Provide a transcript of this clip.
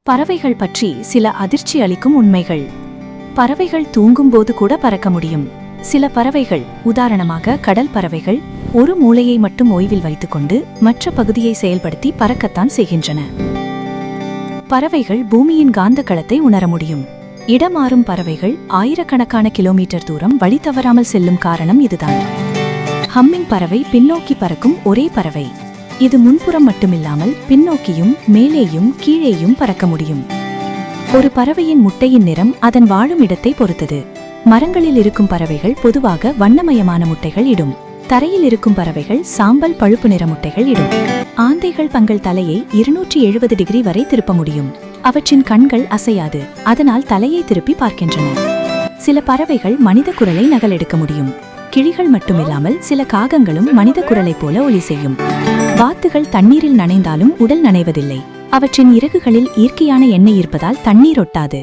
பறவைகள் பற்றி சில அதிர்ச்சி அளிக்கும் உண்மைகள். பறவைகள் தூங்கும்போது கூட பறக்க முடியும். சில பறவைகள், உதாரணமாக கடல் பறவைகள், ஒரு மூளையை மட்டும் ஓய்வில் வைத்துக்கொண்டு மற்ற பகுதியை செயல்படுத்தி பறக்கத்தான் செய்கின்றன. பறவைகள் பூமியின் காந்த களத்தை உணர முடியும். இடமாறும் பறவைகள் ஆயிரக்கணக்கான கிலோமீட்டர் தூரம் வழி தவறாமல் செல்லும் காரணம் இதுதான். ஹம்மிங் பறவை பின்னோக்கி பறக்கும் ஒரே பறவை. இது முன்புறம் மட்டுமில்லாமல் பின்னோக்கியும் மேலேயும் கீழேயும் பறக்க முடியும். ஒரு பறவையின் முட்டையின் நிறம் அதன் வாழும் இடத்தை பொறுத்தது. மரங்களில் இருக்கும் பறவைகள் பொதுவாக வண்ணமயமான முட்டைகள் இடும். தரையில் இருக்கும் பறவைகள் சாம்பல் பழுப்பு நிற முட்டைகள் இடும். ஆந்தைகள் தங்கள் தலையை 270 டிகிரி வரை திருப்ப முடியும். அவற்றின் கண்கள் அசையாது, அதனால் தலையை திருப்பி பார்க்கின்றன. சில பறவைகள் மனித குரலை நகலெடுக்க முடியும். கிளிகள் மட்டுமில்லாமல் சில காகங்களும் மனித குரலைப் போல ஒலி செய்யும். வாத்துகள் தண்ணீரில் நனைந்தாலும் உடல் நனைவதில்லை. அவற்றின் இறகுகளில் இயற்கையான எண்ணெய் இருப்பதால் தண்ணீர் ஒட்டாது.